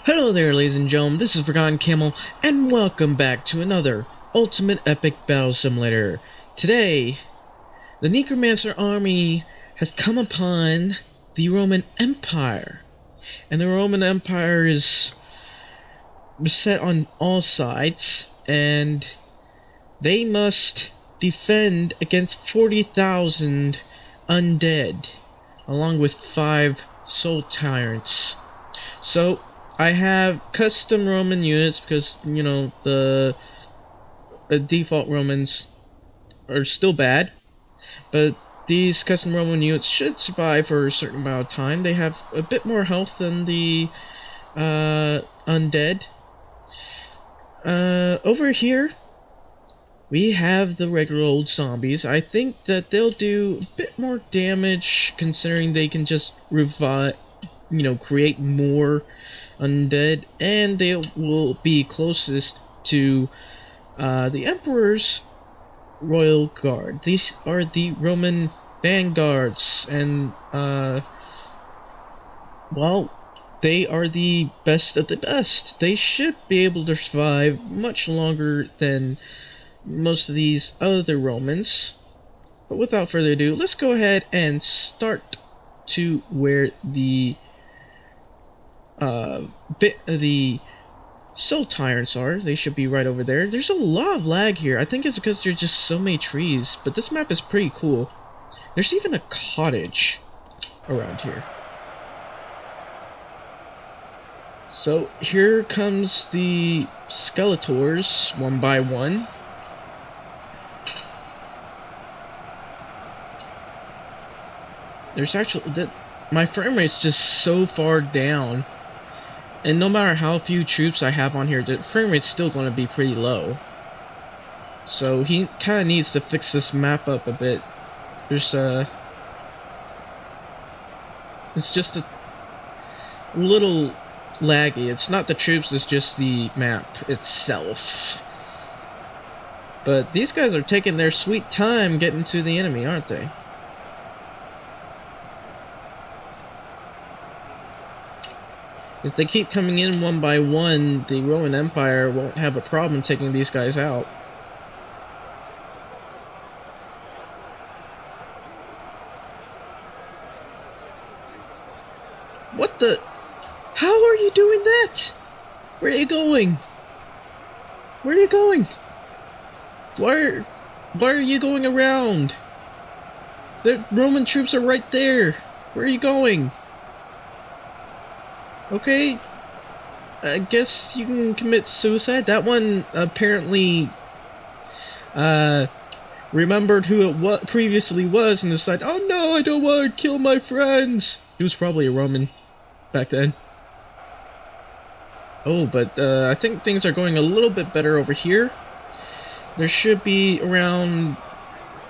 Hello there, ladies and gentlemen, this is Forgotten Camel, and welcome back to another Ultimate Epic Battle Simulator. Today, the Necromancer army has come upon the Roman Empire, and the Roman Empire is beset on all sides, and they must defend against 40,000 undead, along with 5 soul tyrants. So, I have custom Roman units because, you know, the default Romans are still bad, but these custom Roman units should survive for a certain amount of time. They have a bit more health than the undead. Over here, we have the regular old zombies. I think that they'll do a bit more damage considering they can just revive, create more undead, and they will be closest to the Emperor's Royal Guard. These are the Roman vanguards, and well, they are the best of the best. They should be able to survive much longer than most of these other Romans. But without further ado, let's go ahead and start to where the the soul tyrants are. They should be right over there. There's a lot of lag here. I think it's because there's just so many trees, but this map is pretty cool. There's even a cottage around here. So here comes the Skeletors one by one. There's actually my frame rate's just so far down. And no matter how few troops I have on here, the frame rate's still going to be pretty low. So he kind of needs to fix this map up a bit. There's it's just a little laggy. It's not the troops, it's just the map itself. But these guys are taking their sweet time getting to the enemy, aren't they? If they keep coming in one by one, the Roman Empire won't have a problem taking these guys out. What the? How are you doing that? Where are you going? Where are you going? Why are you going around? The Roman troops are right there. Where are you going? Okay, I guess you can commit suicide. That one apparently remembered who it previously was and decided, oh no, I don't want to kill my friends. He was probably a Roman back then. Oh, but I think things are going a little bit better over here. There should be around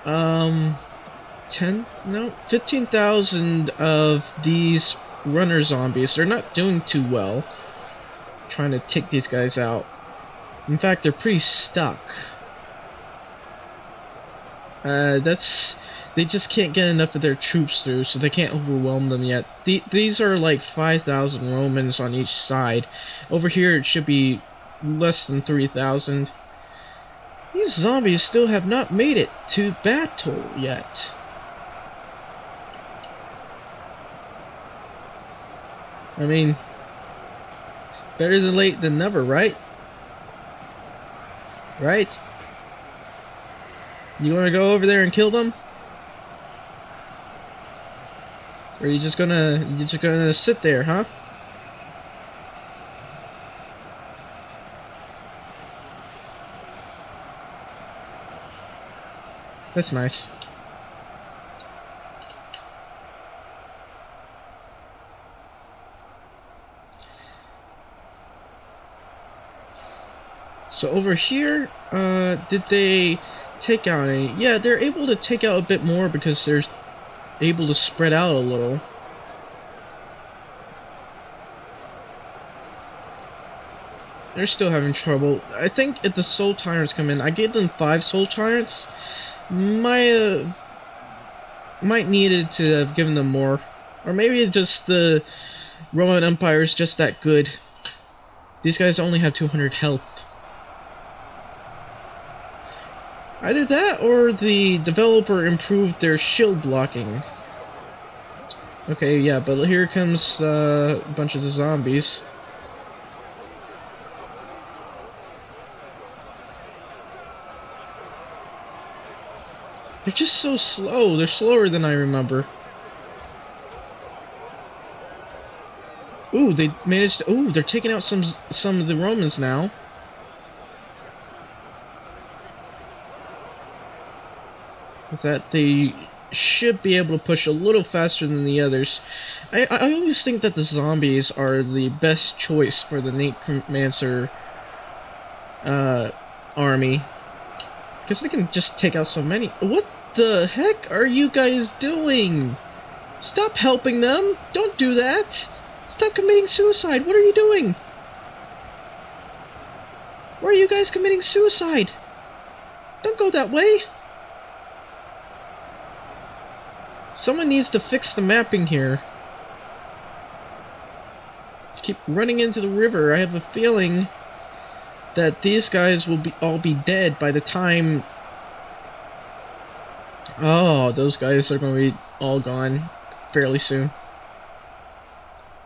15,000 of these runner zombies. They're not doing too well trying to take these guys out. In fact, they're pretty stuck. They just can't get enough of their troops through, so they can't overwhelm them yet. These are like 5,000 Romans on each side. Over here it should be less than 3,000. These zombies still have not made it to battle yet. I mean, better than late than never, right? Right? You want to go over there and kill them? Or are you just gonna sit there, huh? That's nice. So over here, did they take out any? Yeah, they're able to take out a bit more because they're able to spread out a little. They're still having trouble. I think if the soul tyrants come in, I gave them 5 soul tyrants. Might needed to have given them more, or maybe just the Roman Empire is just that good. These guys only have 200 health. Either that or the developer improved their shield blocking. Okay, yeah, but here comes a bunch of the zombies. They're just so slow. They're slower than I remember. Ooh, they managed to... Ooh, they're taking out some of the Romans now. With that, they should be able to push a little faster than the others. I always think that the zombies are the best choice for the Necromancer army. Because they can just take out so many. What the heck are you guys doing? Stop helping them! Don't do that! Stop committing suicide! What are you doing? Why are you guys committing suicide? Don't go that way! Someone needs to fix the mapping here. Keep running into the river. I have a feeling that these guys will all be dead by the time... Oh, those guys are going to be all gone fairly soon.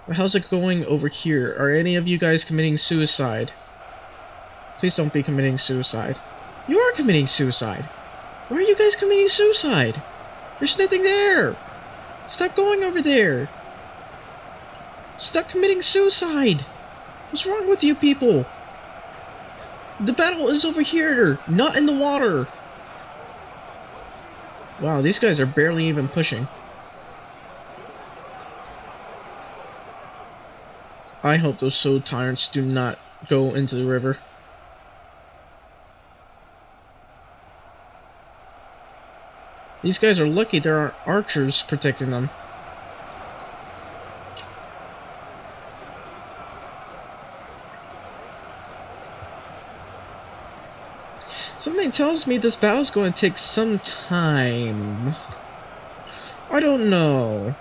But how's it going over here? Are any of you guys committing suicide? Please don't be committing suicide. You are committing suicide. Why are you guys committing suicide? There's nothing there. Stop going over there. Stop committing suicide. What's wrong with you people? The battle is over here, not in the water. Wow, these guys are barely even pushing. I hope those soul tyrants do not go into the river. These guys are lucky there are archers protecting them. Something tells me this battle's going to take some time. I don't know.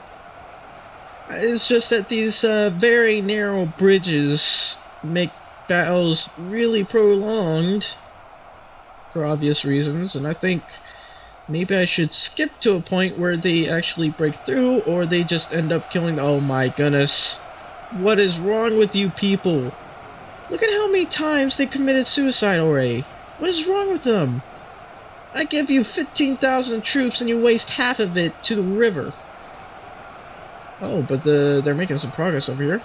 It's just that these very narrow bridges make battles really prolonged for obvious reasons, and I think maybe I should skip to a point where they actually break through, or they just end up killing... Oh my goodness. What is wrong with you people? Look at how many times they committed suicide already. What is wrong with them? I give you 15,000 troops and you waste half of it to the river. Oh, but they're making some progress over here.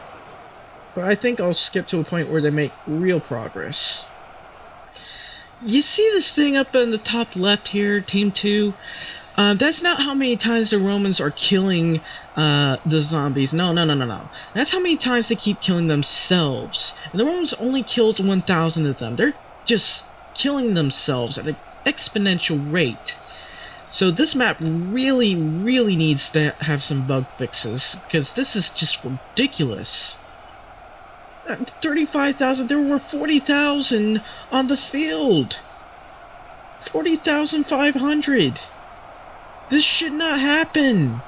But I think I'll skip to a point where they make real progress. You see this thing up in the top left here, Team 2? That's not how many times the Romans are killing the zombies. No. That's how many times they keep killing themselves. And the Romans only killed 1,000 of them. They're just killing themselves at an exponential rate. So this map really needs to have some bug fixes, because this is just ridiculous. 35,000, there were 40,000 on the field. 40,500. This should not happen.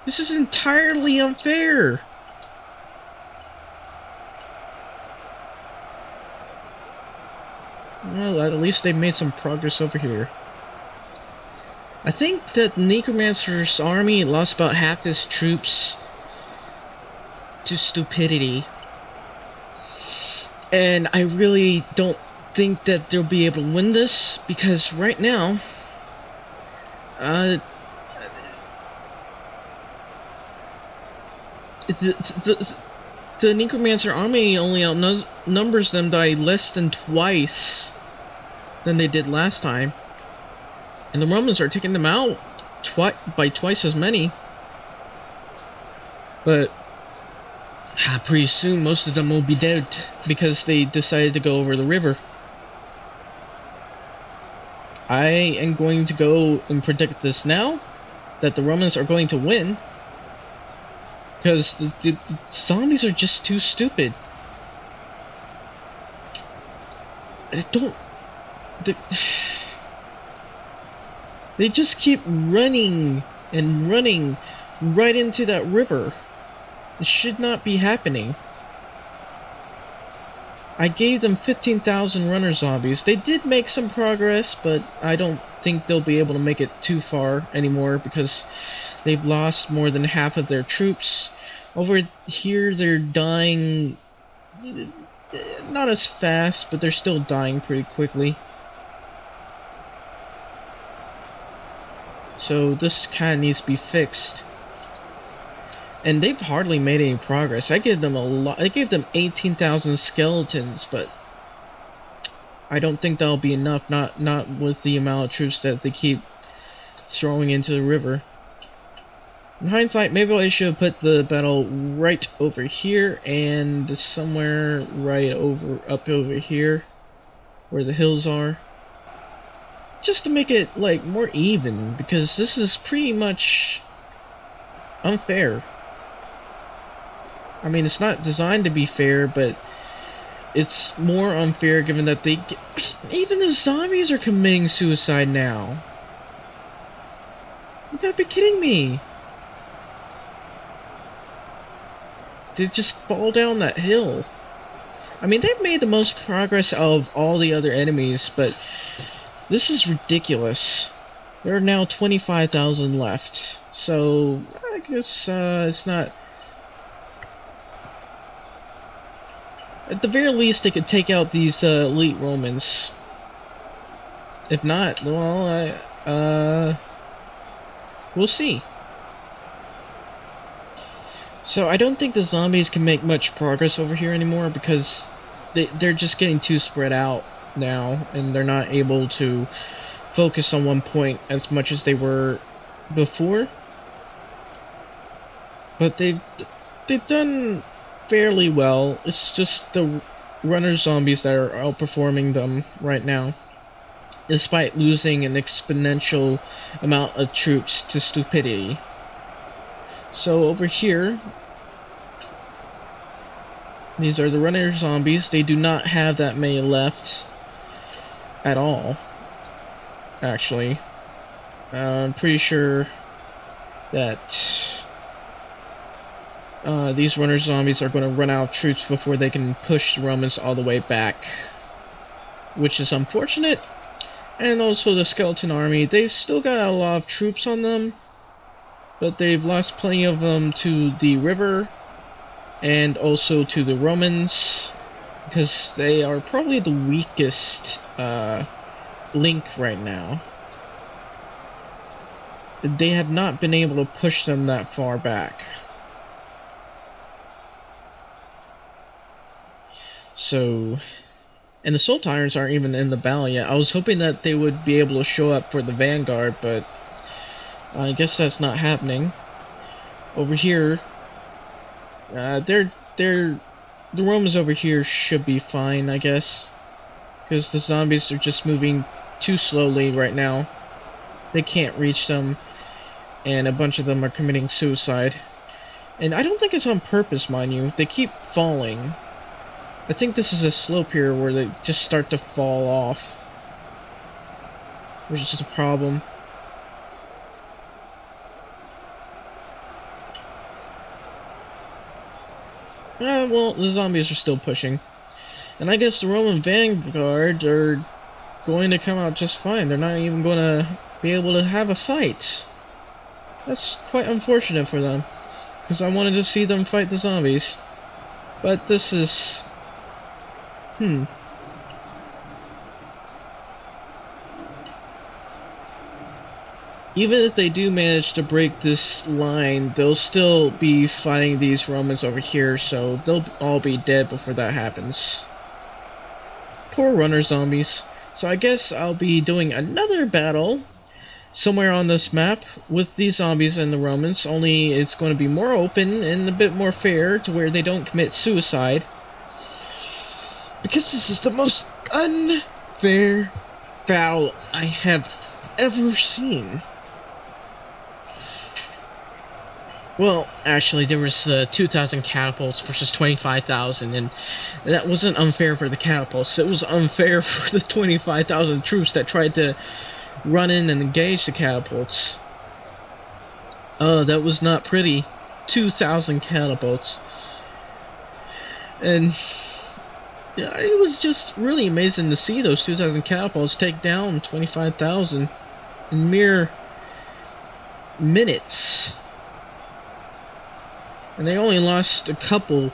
This is entirely unfair. Well, at least they made some progress over here. I think that Necromancer's army lost about half his troops to stupidity. And I really don't think that they'll be able to win this, because right now, the Necromancer army only outnumbers them by less than twice than they did last time. And the Romans are taking them out by twice as many. But pretty soon most of them will be dead because they decided to go over the river. I am going to go and predict this now, that the Romans are going to win. Because the zombies are just too stupid. They just keep running and running right into that river. It should not be happening. I gave them 15,000 runner zombies. They did make some progress, but I don't think they'll be able to make it too far anymore because they've lost more than half of their troops. Over here, they're dying not as fast, but they're still dying pretty quickly. So this kind of needs to be fixed. And they've hardly made any progress. I gave them a lot. I gave them 18,000 skeletons, but I don't think that'll be enough. Not with the amount of troops that they keep throwing into the river. In hindsight, maybe I should have put the battle right over here and somewhere right up over here, where the hills are, just to make it like more even, because this is pretty much unfair. I mean, it's not designed to be fair, but it's more unfair given that even the zombies are committing suicide now. You gotta be kidding me. They just fall down that hill. I mean, they've made the most progress of all the other enemies, but this is ridiculous. There are now 25,000 left, so I guess it's not... At the very least, they could take out these elite Romans. If not, well, we'll see. So I don't think the zombies can make much progress over here anymore because they're just getting too spread out now, and they're not able to focus on one point as much as they were before. But they've done fairly well. It's just the runner zombies that are outperforming them right now, despite losing an exponential amount of troops to stupidity. So over here, these are the runner zombies. They do not have that many left at all, actually. I'm pretty sure that these runner zombies are going to run out of troops before they can push the Romans all the way back, which is unfortunate. And also the skeleton army, they've still got a lot of troops on them, but they've lost plenty of them to the river and also to the Romans, because they are probably the weakest link right now. They have not been able to push them that far back. So, and the Soul Tyrants aren't even in the battle yet. I was hoping that they would be able to show up for the Vanguard, but I guess that's not happening. Over here, the Romans over here should be fine, I guess, because the zombies are just moving too slowly right now. They can't reach them, and a bunch of them are committing suicide. And I don't think it's on purpose, mind you. They keep falling. I think this is a slope here where they just start to fall off, which is just a problem. Well, the zombies are still pushing. And I guess the Roman Vanguard are going to come out just fine. They're not even going to be able to have a fight. That's quite unfortunate for them, because I wanted to see them fight the zombies. But this is... Even if they do manage to break this line, they'll still be fighting these Romans over here, so they'll all be dead before that happens. Poor runner zombies. So I guess I'll be doing another battle somewhere on this map with these zombies and the Romans, only it's going to be more open and a bit more fair to where they don't commit suicide. Because this is the most unfair battle I have ever seen. Well, actually, there was 2,000 catapults versus 25,000, and that wasn't unfair for the catapults. It was unfair for the 25,000 troops that tried to run in and engage the catapults. Oh, that was not pretty. 2,000 catapults. And Yeah, it was just really amazing to see those 2,000 catapults take down 25,000 in mere minutes. And they only lost a couple.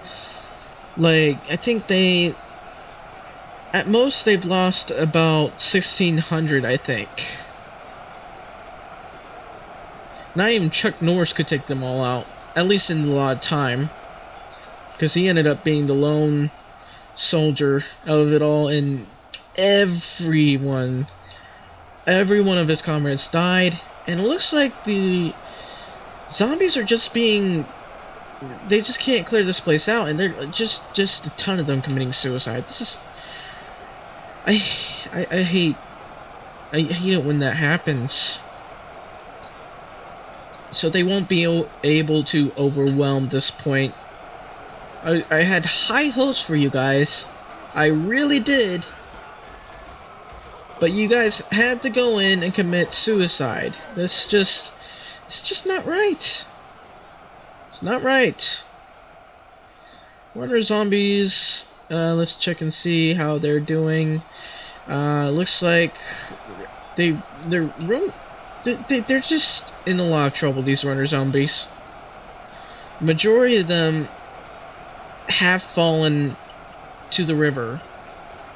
Like, I think they... At most, they've lost about 1,600, I think. Not even Chuck Norris could take them all out. At least in a lot of time. Because he ended up being the lone soldier out of it all, and every one of his comrades died, and it looks like the zombies are just being, they just can't clear this place out, and they're just a ton of them committing suicide. This is, I hate it when that happens. So they won't be able to overwhelm this point. I had high hopes for you guys. I really did. But you guys had to go in and commit suicide. It's just not right. It's not right. Runner zombies. Let's check and see how they're doing. Looks like they're just in a lot of trouble, these runner zombies. Majority of them have fallen to the river.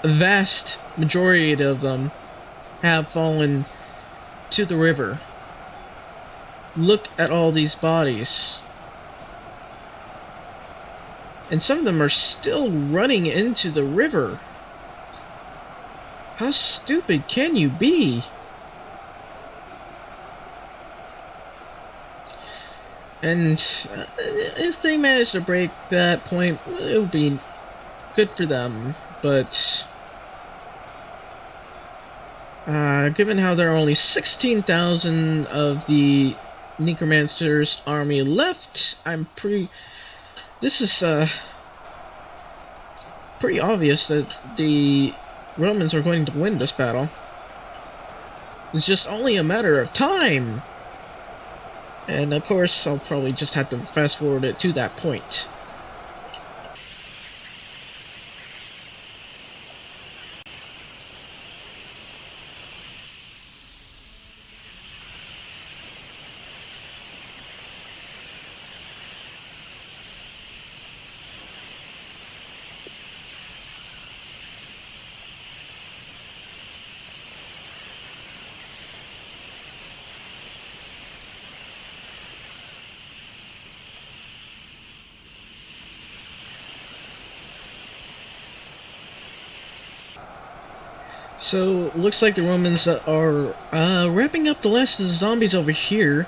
A vast majority of them have fallen to the river. Look at all these bodies. And some of them are still running into the river. How stupid can you be? And if they manage to break that point, it would be good for them. But given how there are only 16,000 of the Necromancer's army left, this is pretty obvious that the Romans are going to win this battle. It's just only a matter of time. And of course, I'll probably just have to fast forward it to that point. So, looks like the Romans are wrapping up the last of the zombies over here.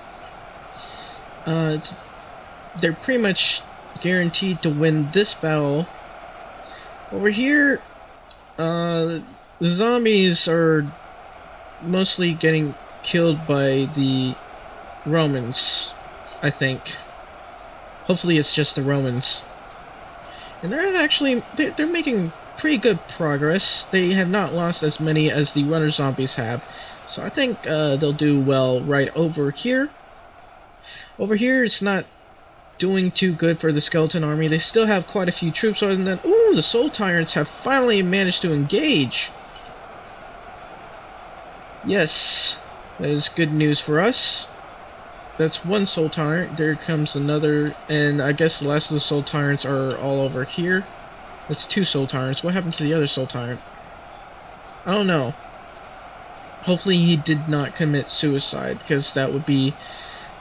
They're pretty much guaranteed to win this battle. Over here, the zombies are mostly getting killed by the Romans, I think. Hopefully it's just the Romans. And they're making pretty good progress. They have not lost as many as the runner zombies have. So I think they'll do well right over here. Over here, it's not doing too good for the skeleton army. They still have quite a few troops other than that. Ooh, the soul tyrants have finally managed to engage. Yes, that is good news for us. That's one soul tyrant. There comes another, and I guess the last of the soul tyrants are all over here. That's two soul tyrants. What happened to the other soul tyrant? I don't know. Hopefully he did not commit suicide, because that would be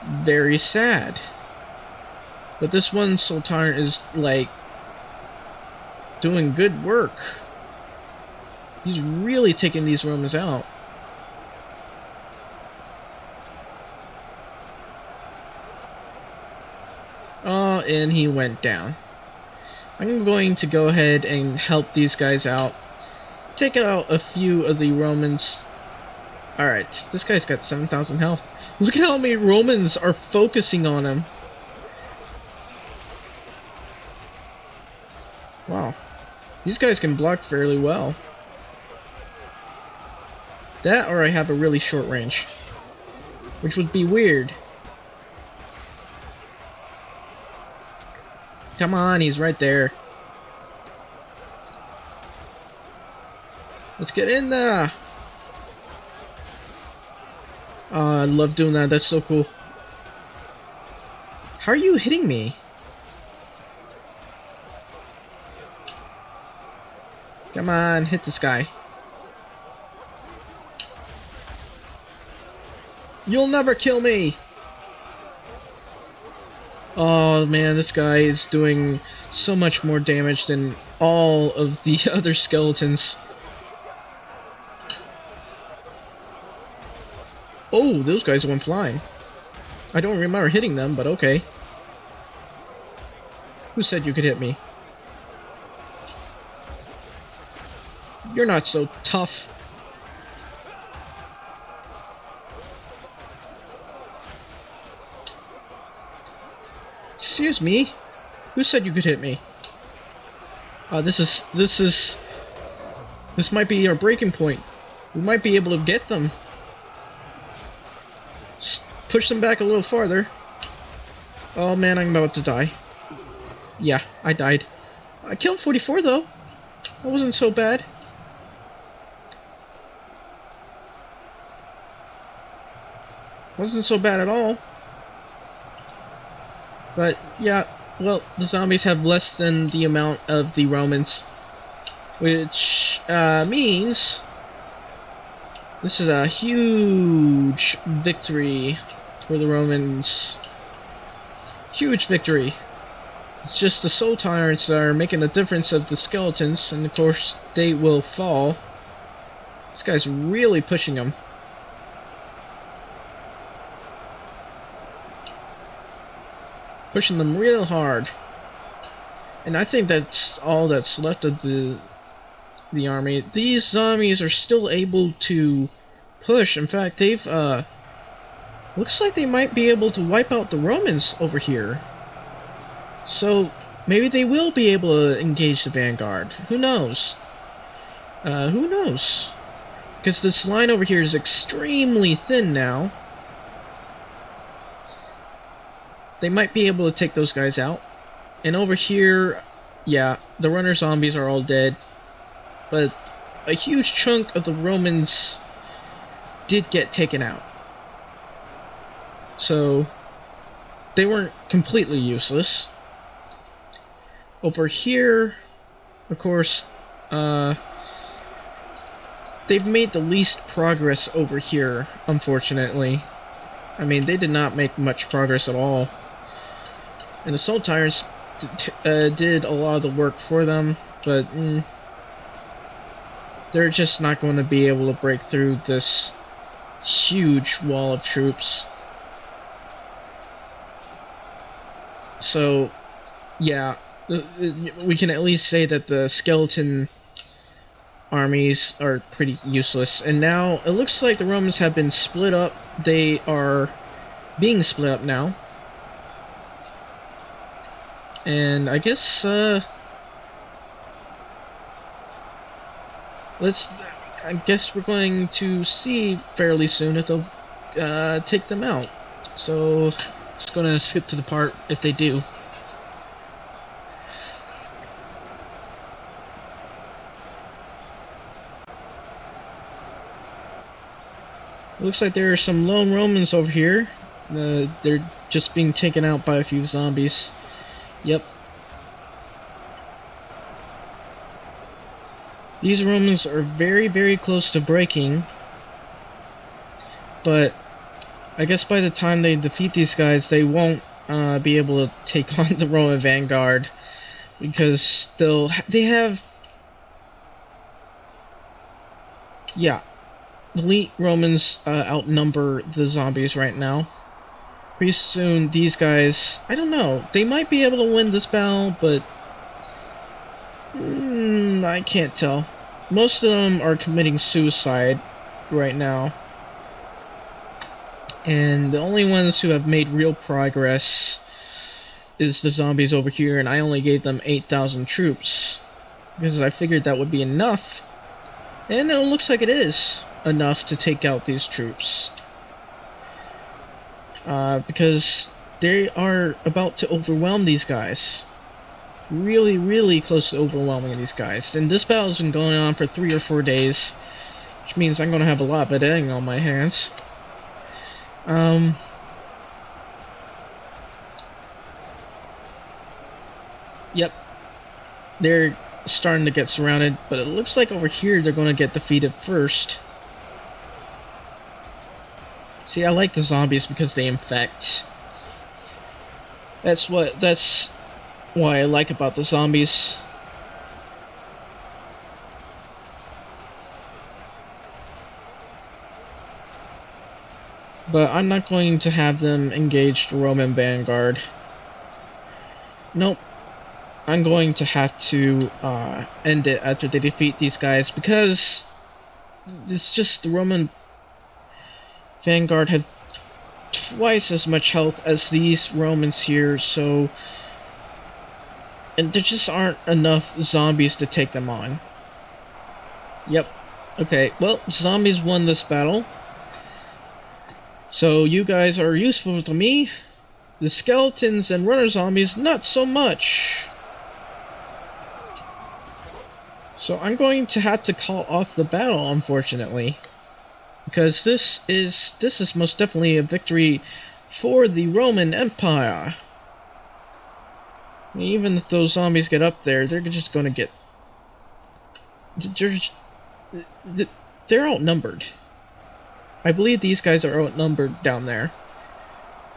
very sad. But this one soul tyrant is, like, doing good work. He's really taking these Romans out. Oh, and he went down. I'm going to go ahead and help these guys out. Take out a few of the Romans. Alright, this guy's got 7,000 health. Look at how many Romans are focusing on him. Wow. These guys can block fairly well. That or I have a really short range. Which would be weird. Come on, he's right there. Let's get in there! I love doing that, that's so cool. How are you hitting me? Come on, hit this guy. You'll never kill me! Oh man, this guy is doing so much more damage than all of the other skeletons. Oh, those guys went flying. I don't remember hitting them, but okay. Who said you could hit me? You're not so tough. Excuse me? Who said you could hit me? This might be our breaking point. We might be able to get them. Just push them back a little farther. Oh man, I'm about to die. Yeah, I died. I killed 44 though. That wasn't so bad. Wasn't so bad at all. But yeah, well, the zombies have less than the amount of the Romans, which means this is a huge victory for the Romans. Huge victory. It's just the soul tyrants that are making the difference of the skeletons, and of course they will fall. This guy's really pushing them. Pushing them real hard. And I think that's all that's left of the army. These zombies are still able to push. In fact, they've looks like they might be able to wipe out the Romans over here. So maybe they will be able to engage the vanguard. Who knows? Who knows? Because this line over here is extremely thin now. They might be able to take those guys out. And over here, yeah, the runner zombies are all dead. But a huge chunk of the Romans did get taken out. So they weren't completely useless. Over here, of course, they've made the least progress over here, unfortunately. I mean, they did not make much progress at all. And the Soul Tyrants did a lot of the work for them, but they're just not going to be able to break through this huge wall of troops. So, yeah, we can at least say that the skeleton armies are pretty useless. And now, it looks like the Romans have been split up. They are being split up now. And I guess, I guess we're going to see fairly soon if they'll take them out. So, just gonna skip to the part if they do. Looks like there are some lone Romans over here. They're just being taken out by a few zombies. Yep. These Romans are very, very close to breaking. But I guess by the time they defeat these guys, they won't be able to take on the Roman vanguard. Because they have... Yeah. Elite Romans outnumber the zombies right now. Pretty soon, these guys, I don't know, they might be able to win this battle, but I can't tell. Most of them are committing suicide right now. And the only ones who have made real progress is the zombies over here, and I only gave them 8,000 troops. Because I figured that would be enough. And it looks like it is enough to take out these troops. Because they are about to overwhelm these guys. really close to overwhelming these guys. And this battle's been going on for 3 or 4 days, which means I'm gonna have a lot of editing on my hands. Yep. They're starting to get surrounded, but it looks like over here they're gonna get defeated first. See, I like the zombies because they infect. That's why I like about the zombies. But I'm not going to have them engage the Roman vanguard. Nope. I'm going to have to end it after they defeat these guys, because it's just the Roman vanguard had twice as much health as these Romans here, so... And there just aren't enough zombies to take them on. Yep. Okay, well, zombies won this battle. So you guys are useful to me. The skeletons and runner zombies, not so much. So I'm going to have to call off the battle, unfortunately. Because this is most definitely a victory for the Roman Empire. I mean, even if those zombies get up there, they're just gonna get... They're outnumbered. I believe these guys are outnumbered down there.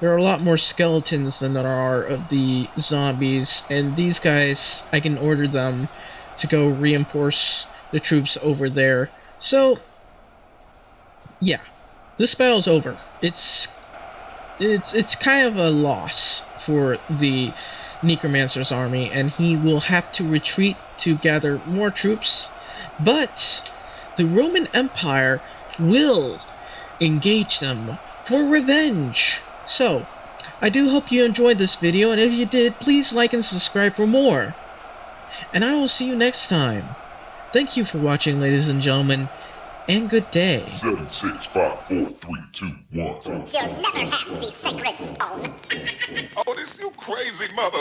There are a lot more skeletons than there are of the zombies, and these guys, I can order them to go reinforce the troops over there. So, yeah, this battle's over. It's kind of a loss for the Necromancer's army, and he will have to retreat to gather more troops, but the Roman Empire will engage them for revenge. So, I do hope you enjoyed this video, and if you did, please like and subscribe for more. And I will see you next time. Thank you for watching, ladies and gentlemen, and good day. 7, 6, 5, 4, 3, 2, 1. You'll never have the sacred stone. Oh, this you crazy mother...